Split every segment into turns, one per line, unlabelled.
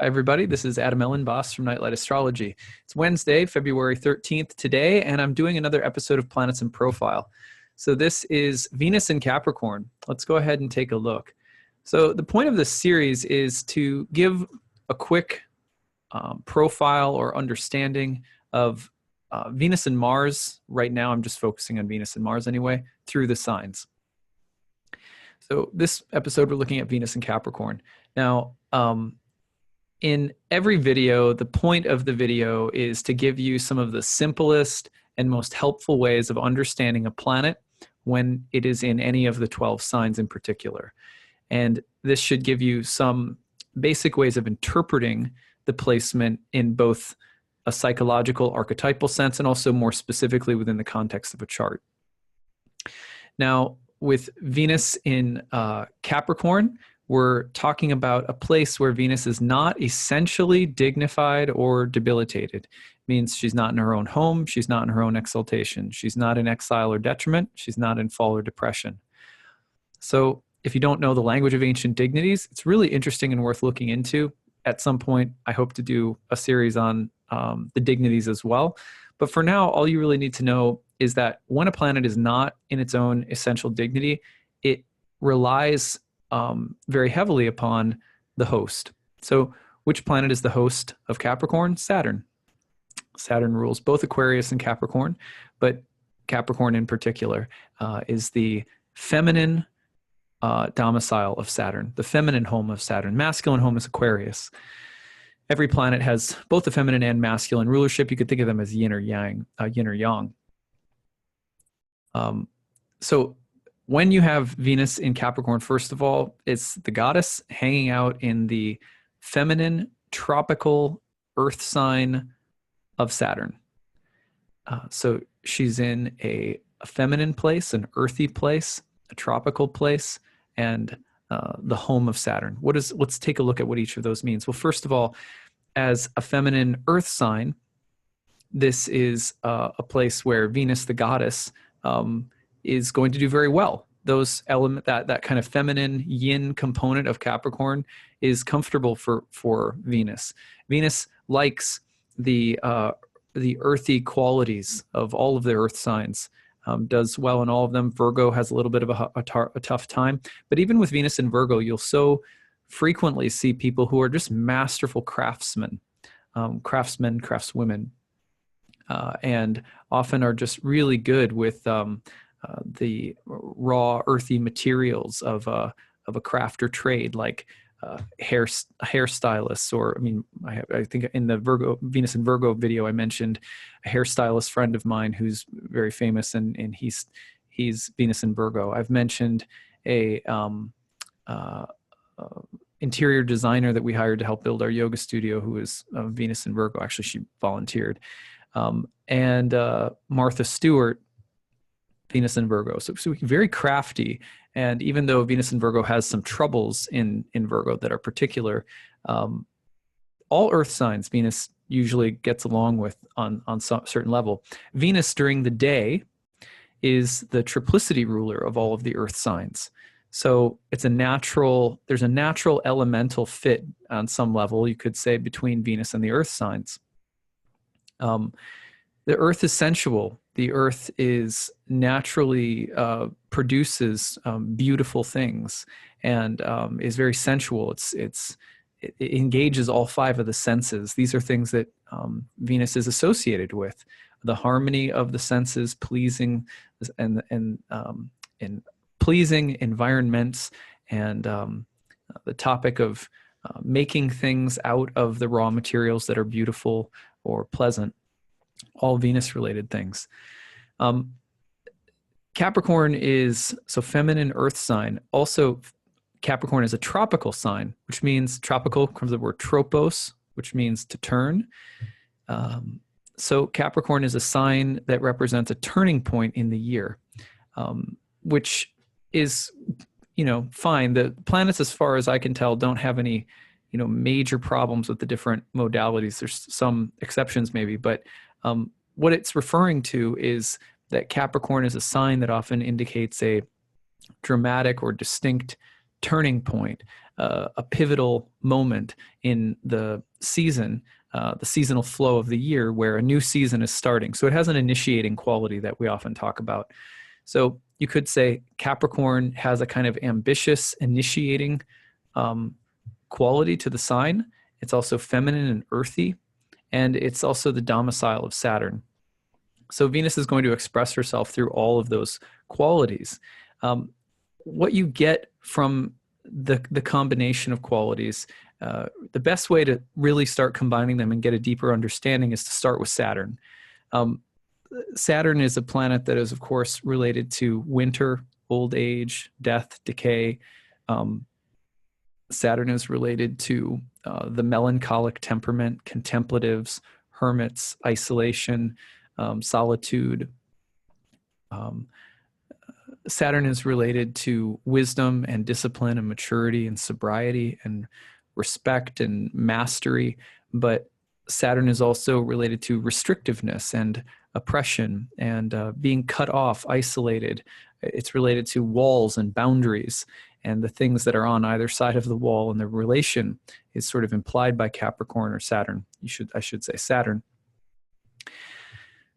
Hi, everybody. This is Elenbaas from Nightlight Astrology. It's Wednesday, February 13th today, and I'm doing another episode of Planets in Profile. So this is Venus in Capricorn. Let's go ahead and take a look. So the point of this series is to give a quick profile or understanding of Venus and Mars. Right now, I'm just focusing on Venus and Mars anyway, through the signs. So this episode, we're looking at Venus and Capricorn. Now, in every video, the point of the video is to give you some of the simplest and most helpful ways of understanding a planet when it is in any of the 12 signs in particular. And this should give you some basic ways of interpreting the placement in both a psychological, archetypal sense, and also more specifically within the context of a chart. Now, with Venus in Capricorn, we're talking about a place where Venus is not essentially dignified or debilitated. It means she's not in her own home, she's not in her own exaltation, she's not in exile or detriment, she's not in fall or depression. So if you don't know the language of ancient dignities, it's really interesting and worth looking into. At some point, I hope to do a series on the dignities as well. But for now, all you really need to know is that when a planet is not in its own essential dignity, it relies very heavily upon the host. So which planet is the host of Capricorn? Saturn. Saturn rules both Aquarius and Capricorn, but Capricorn in particular is the feminine domicile of Saturn, the feminine home of Saturn. Masculine home is Aquarius. Every planet has both the feminine and masculine rulership. You could think of them as yin or yang, yin or yang. So when you have Venus in Capricorn, first of all, it's the goddess hanging out in the feminine tropical earth sign of Saturn. So she's in a feminine place, an earthy place, a tropical place, and the home of Saturn. Let's take a look at what each of those means. Well, first of all, as a feminine earth sign, this is a place where Venus, the goddess, is going to do very well. That kind of feminine yin component of Capricorn is comfortable for Venus. Venus likes the earthy qualities of all of the earth signs, does well in all of them. Virgo has a little bit of a tough time, but even with Venus in Virgo, you'll so frequently see people who are just masterful craftsmen, craftswomen, and often are just really good with the raw earthy materials of a craft or trade, like hairstylists, or I think in the Venus and Virgo video I mentioned a hairstylist friend of mine who's very famous, and he's Venus and Virgo. I've mentioned a interior designer that we hired to help build our yoga studio who is Venus and Virgo. Actually, she volunteered. And Martha Stewart, Venus and Virgo. So very crafty. And even though Venus and Virgo has some troubles in Virgo that are particular, all earth signs Venus usually gets along with on some certain level. Venus during the day is the triplicity ruler of all of the earth signs. So there's a natural elemental fit on some level, you could say, between Venus and the earth signs. The earth is sensual. The earth is naturally produces beautiful things and is very sensual. It engages all five of the senses. These are things that Venus is associated with: the harmony of the senses, pleasing and pleasing environments, and the topic of making things out of the raw materials that are beautiful or pleasant. All Venus-related things. Capricorn is feminine earth sign. Also, Capricorn is a tropical sign, which means tropical comes from the word tropos, which means to turn. So Capricorn is a sign that represents a turning point in the year, which is, fine. The planets, as far as I can tell, don't have any, major problems with the different modalities. There's some exceptions maybe, but what it's referring to is that Capricorn is a sign that often indicates a dramatic or distinct turning point, a pivotal moment in the season, the seasonal flow of the year, where a new season is starting. So it has an initiating quality that we often talk about. So you could say Capricorn has a kind of ambitious, initiating quality to the sign. It's also feminine and earthy, and it's also the domicile of Saturn. So Venus is going to express herself through all of those qualities. What you get from the combination of qualities, the best way to really start combining them and get a deeper understanding is to start with Saturn. Saturn is a planet that is, of course, related to winter, old age, death, decay. Saturn is related to the melancholic temperament, contemplatives, hermits, isolation, solitude. Saturn is related to wisdom and discipline and maturity and sobriety and respect and mastery. But Saturn is also related to restrictiveness and oppression and being cut off, isolated. It's related to walls and boundaries and the things that are on either side of the wall, and the relation is sort of implied by Capricorn or Saturn. I should say Saturn.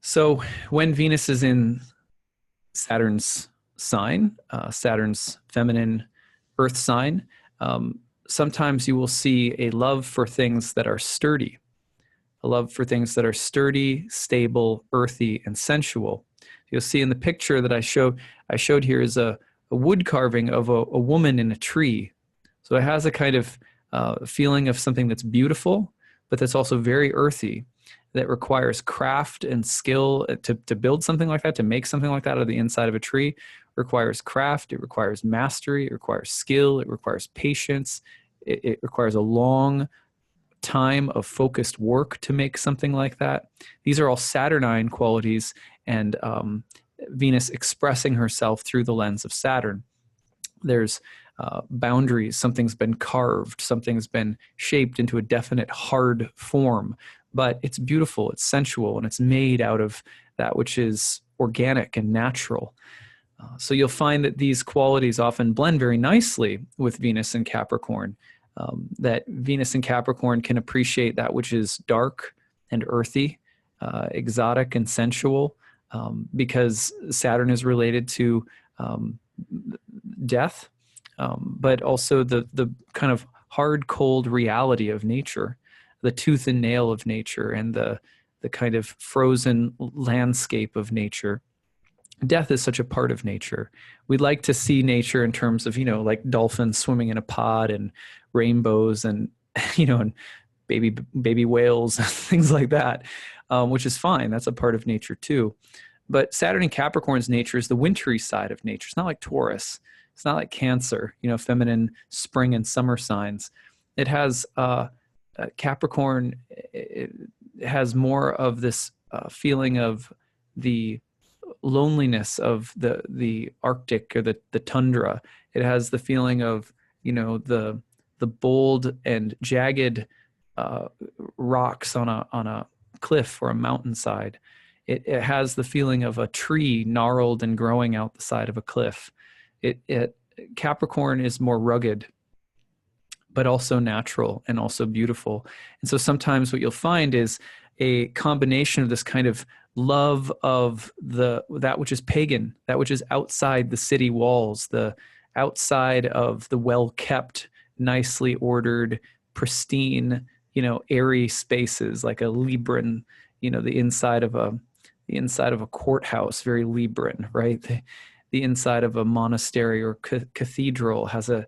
So when Venus is in Saturn's sign, Saturn's feminine earth sign, sometimes you will see a love for things that are sturdy, a love for things that are sturdy, stable, earthy, and sensual. You'll see in the picture that I showed here is a wood carving of a woman in a tree. So it has a kind of feeling of something that's beautiful, but that's also very earthy, that requires craft and skill to build something like that, to make something like that out of the inside of a tree. It requires craft, it requires mastery, it requires skill, it requires patience, it requires a long time of focused work to make something like that. These are all Saturnine qualities, and Venus expressing herself through the lens of Saturn. There's boundaries, something's been carved, something's been shaped into a definite hard form, but it's beautiful, it's sensual, and it's made out of that which is organic and natural. So you'll find that these qualities often blend very nicely with Venus and Capricorn, that Venus and Capricorn can appreciate that which is dark and earthy, exotic and sensual, because Saturn is related to death, but also the kind of hard, cold reality of nature, the tooth and nail of nature, and the kind of frozen landscape of nature. Death is such a part of nature. We like to see nature in terms of, like dolphins swimming in a pod and rainbows and, and baby whales and things like that, which is fine. That's a part of nature too. But Saturn in Capricorn's nature is the wintry side of nature. It's not like Taurus. It's not like Cancer, feminine spring and summer signs. It has Capricorn. It has more of this feeling of the loneliness of the Arctic or the tundra. It has the feeling of the bold and jagged rocks on a cliff or a mountainside. It has the feeling of a tree gnarled and growing out the side of a cliff. Capricorn is more rugged, but also natural and also beautiful. And so sometimes what you'll find is a combination of this kind of love of that which is pagan, that which is outside the city walls, the outside of the well-kept, nicely ordered, pristine, airy spaces, like a Libran, the inside of a courthouse, very Libran, right? The inside of a monastery or cathedral has a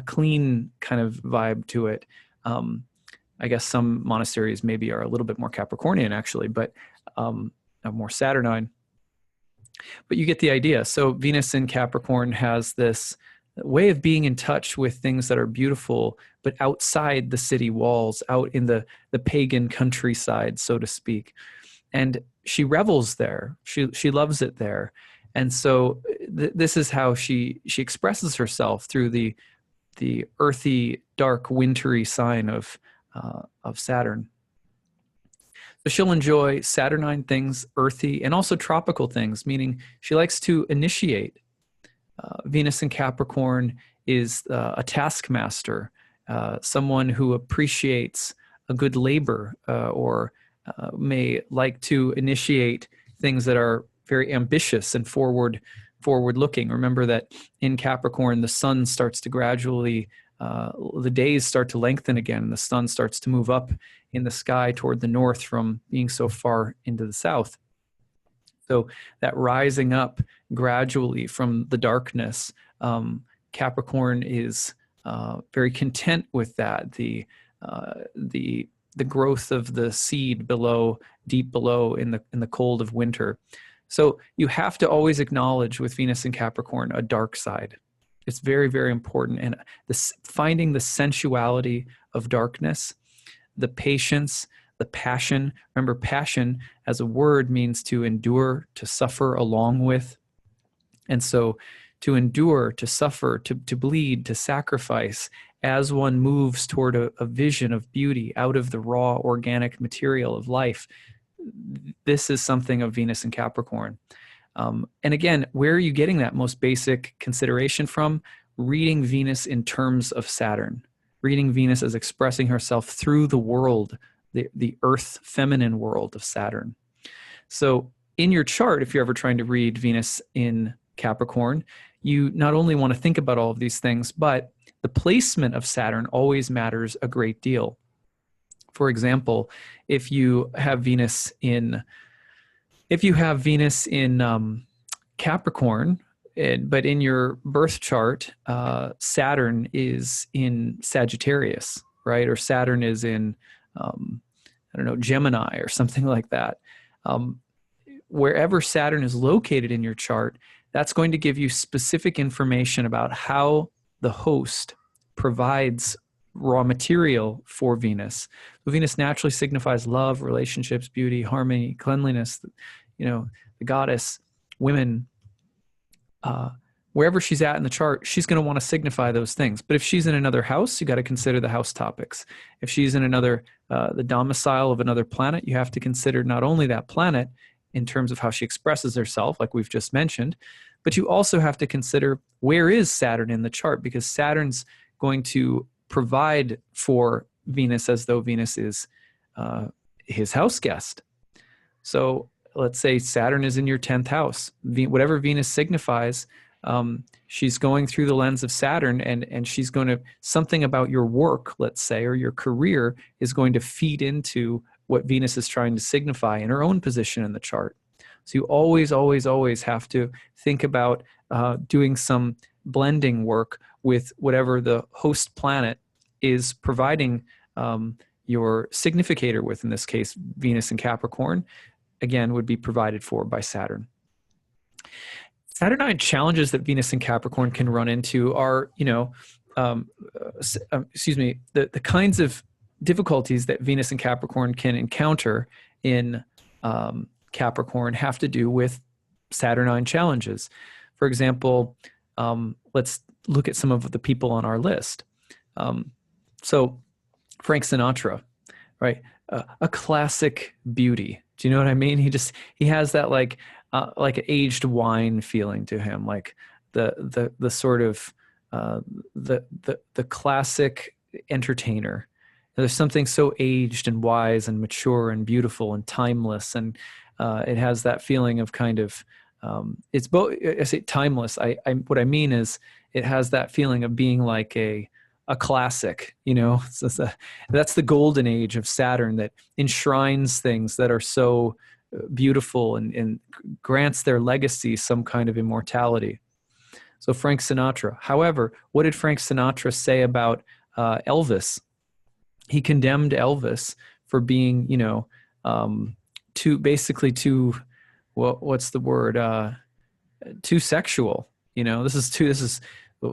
clean kind of vibe to it. I guess some monasteries maybe are a little bit more Capricornian actually, but more Saturnine. But you get the idea. So Venus in Capricorn has this way of being in touch with things that are beautiful, but outside the city walls, out in the pagan countryside, so to speak. And she revels there. She loves it there. And so this is how she expresses herself, through the earthy, dark, wintry sign of Saturn. So she'll enjoy Saturnine things, earthy, and also tropical things, meaning she likes to initiate. Venus in Capricorn is a taskmaster, someone who appreciates a good labor, or may like to initiate things that are very ambitious and forward looking. Remember that in Capricorn, the sun starts to gradually, the days start to lengthen again, and the sun starts to move up in the sky toward the north from being so far into the south. So that rising up gradually from the darkness, Capricorn is very content with that. The growth of the seed below, deep below, in the cold of winter. So you have to always acknowledge with Venus in Capricorn a dark side. It's very, very important. And finding the sensuality of darkness, the patience, the passion. Remember, passion as a word means to endure, to suffer along with. And so to endure, to suffer, to bleed, to sacrifice as one moves toward a vision of beauty out of the raw organic material of life. This is something of Venus in Capricorn. And again, where are you getting that most basic consideration from? Reading Venus in terms of Saturn, reading Venus as expressing herself through the world, the earth feminine world of Saturn. So in your chart, if you're ever trying to read Venus in Capricorn, you not only want to think about all of these things, but the placement of Saturn always matters a great deal. For example, if you have Venus in Capricorn, but in your birth chart, Saturn is in Sagittarius, right? Or Saturn is in, Gemini or something like that. Wherever Saturn is located in your chart, that's going to give you specific information about how the host provides raw material for Venus. So Venus naturally signifies love, relationships, beauty, harmony, cleanliness, the goddess, women. Wherever she's at in the chart, she's going to want to signify those things. But if she's in another house, you got to consider the house topics. If she's in the domicile of another planet, you have to consider not only that planet in terms of how she expresses herself, like we've just mentioned, but you also have to consider where is Saturn in the chart, because Saturn's going to provide for Venus as though Venus is his house guest. So let's say Saturn is in your 10th house. Whatever Venus signifies, she's going through the lens of Saturn, and she's going to, something about your work, let's say, or your career is going to feed into what Venus is trying to signify in her own position in the chart. So you always, always, always have to think about doing some blending work with whatever the host planet is providing your significator with. In this case, Venus in Capricorn, again, would be provided for by Saturn. Saturnine challenges that Venus in Capricorn can run into are, the kinds of difficulties that Venus in Capricorn can encounter in Capricorn have to do with Saturnine challenges. For example, let's look at some of the people on our list. So Frank Sinatra, right? A classic beauty. Do you know what I mean? He has that like an aged wine feeling to him, like the sort of the classic entertainer. There's something so aged and wise and mature and beautiful and timeless, and it has that feeling of kind of it's both. I say timeless. What I mean is it has that feeling of being like a classic. That's the golden age of Saturn that enshrines things that are so beautiful and grants their legacy some kind of immortality. So Frank Sinatra. However, what did Frank Sinatra say about Elvis? He condemned Elvis for being, too sexual.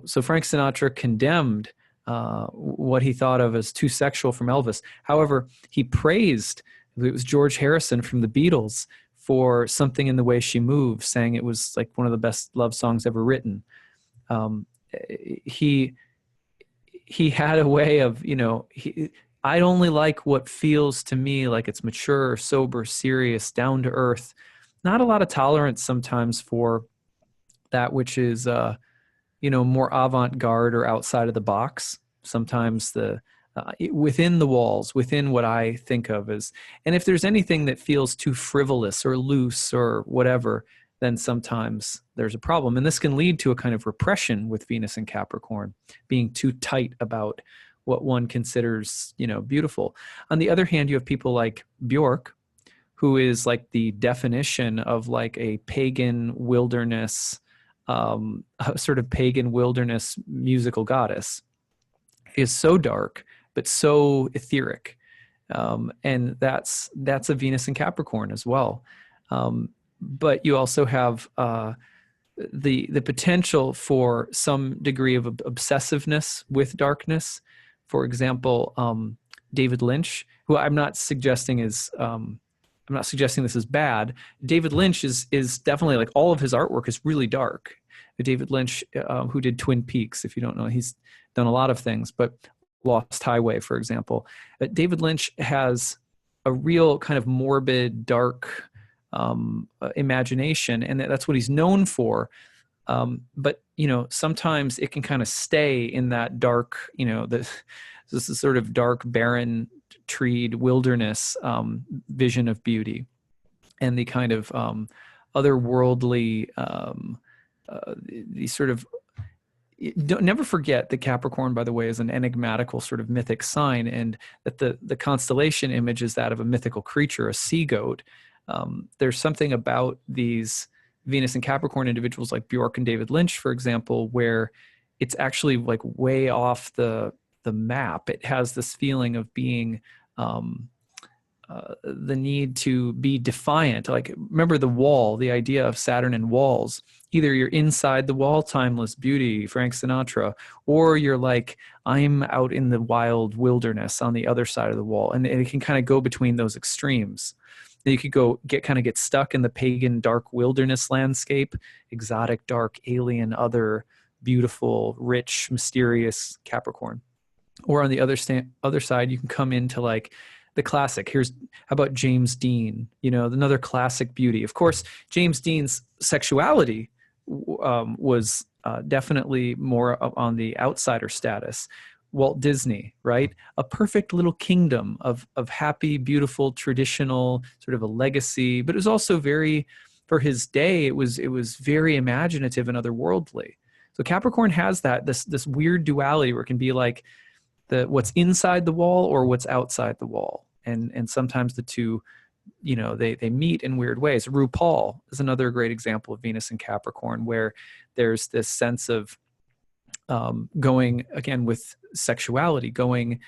So Frank Sinatra condemned what he thought of as too sexual from Elvis. However, he praised, it was George Harrison from the Beatles, for Something in the Way She Moves, saying it was like one of the best love songs ever written. He had a way of, I'd only like what feels to me like it's mature, sober, serious, down to earth. Not a lot of tolerance sometimes for that which is more avant-garde or outside of the box. Sometimes within the walls, within what I think of as, and if there's anything that feels too frivolous or loose or whatever, then sometimes there's a problem. And this can lead to a kind of repression with Venus and Capricorn, being too tight about what one considers, beautiful. On the other hand, you have people like Bjork, who is like the definition of like a pagan wilderness, sort of pagan wilderness musical goddess. Is so dark, but so etheric. And that's a Venus in Capricorn as well. But you also have the potential for some degree of obsessiveness with darkness. For example, David Lynch, who I'm not suggesting this is bad. David Lynch is definitely, like, all of his artwork is really dark. David Lynch, who did Twin Peaks, if you don't know, he's done a lot of things, but Lost Highway, for example. David Lynch has a real kind of morbid, dark imagination, and that's what he's known for. But sometimes it can kind of stay in that dark, this is sort of dark, barren, treed wilderness vision of beauty, and the kind of otherworldly, the sort of. Never forget that Capricorn, by the way, is an enigmatical sort of mythic sign, and that the constellation image is that of a mythical creature, a sea goat. There's something about these Venus and Capricorn individuals like Bjork and David Lynch, for example, where it's actually like way off the map. It has this feeling of being the need to be defiant. Like, remember the wall, the idea of Saturn and walls. Either you're inside the wall, timeless beauty, Frank Sinatra, or you're like, I'm out in the wild wilderness on the other side of the wall. And it can kind of go between those extremes. You could get stuck in the pagan dark wilderness landscape, exotic, dark, alien, other, beautiful, rich, mysterious Capricorn. Or on the other side, you can come into like the classic. How about James Dean? Another classic beauty. Of course, James Dean's sexuality was definitely more on the outsider status. Walt Disney, right? A perfect little kingdom of happy, beautiful, traditional, sort of a legacy, but it was also very, for his day, it was very imaginative and otherworldly. So Capricorn has this weird duality where it can be like what's inside the wall or what's outside the wall. And sometimes the two, they meet in weird ways. RuPaul is another great example of Venus and Capricorn, where there's this sense of going, again, with sexuality, going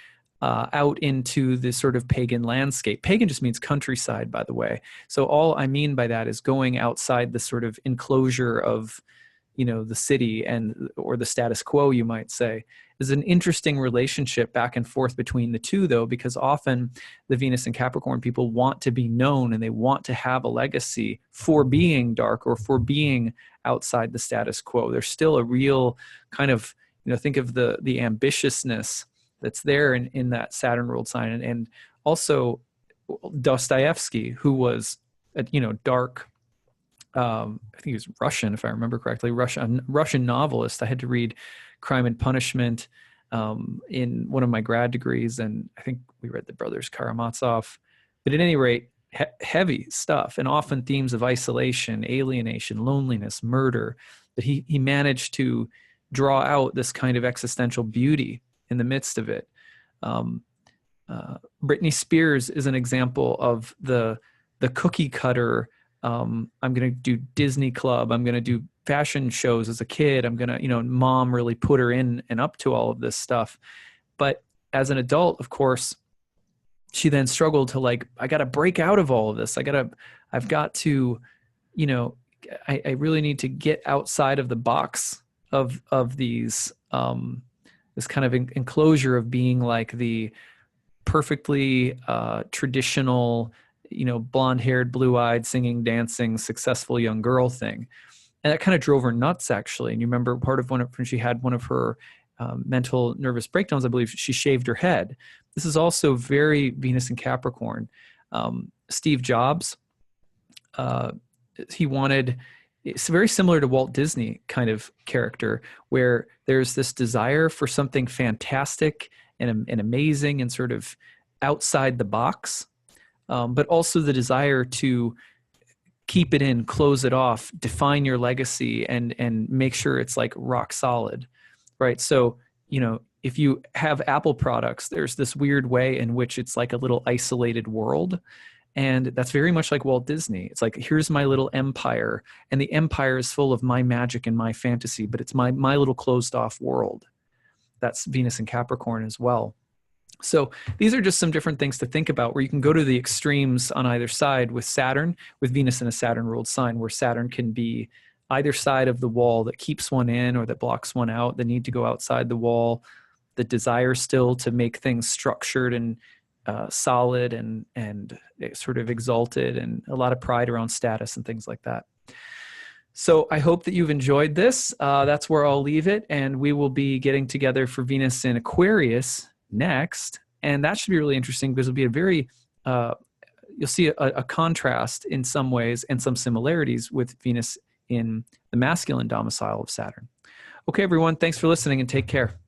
out into this sort of pagan landscape. Pagan just means countryside, by the way. So all I mean by that is going outside the sort of enclosure of, the city or the status quo, you might say. Is an interesting relationship back and forth between the two, though, because often the Venus and Capricorn people want to be known and they want to have a legacy for being dark or for being outside the status quo. There's still a real kind of, think of the ambitiousness that's there in that Saturn ruled sign. And also Dostoevsky, who was, dark, I think he was Russian, if I remember correctly, Russian novelist. I had to read Crime and Punishment in one of my grad degrees, and I think we read The Brothers Karamazov. But at any rate, heavy stuff, and often themes of isolation, alienation, loneliness, murder. But he managed to draw out this kind of existential beauty in the midst of it. Britney Spears is an example of the cookie cutter. I'm going to do Disney Club. I'm going to do fashion shows as a kid. I'm going to, mom really put her in and up to all of this stuff. But as an adult, of course, she then struggled to I got to break out of all of this. I've got to, I really need to get outside of the box of these, this kind of enclosure of being like the perfectly traditional, blonde-haired, blue-eyed, singing, dancing, successful young girl thing. And that kind of drove her nuts, actually. And you remember when she had one of her mental nervous breakdowns, I believe she shaved her head. This is also very Venus and Capricorn. Steve Jobs, he wanted it's very similar to Walt Disney kind of character, where there's this desire for something fantastic and amazing and sort of outside the box, but also the desire to keep it in, close it off, define your legacy, and make sure it's like rock solid, right? So, if you have Apple products, there's this weird way in which it's like a little isolated world. And that's very much like Walt Disney. It's like, here's my little empire, and the empire is full of my magic and my fantasy, but it's my little closed off world. That's Venus and Capricorn as well. So these are just some different things to think about, where you can go to the extremes on either side with Saturn, with Venus in a Saturn ruled sign, where Saturn can be either side of the wall that keeps one in or that blocks one out, the need to go outside the wall, the desire still to make things structured and solid and sort of exalted, and a lot of pride around status and things like that. So I hope that you've enjoyed this. That's where I'll leave it. And we will be getting together for Venus in Aquarius next. And that should be really interesting, because it'll be a very, you'll see a contrast in some ways and some similarities with Venus in the masculine domicile of Saturn. Okay, everyone, thanks for listening and take care.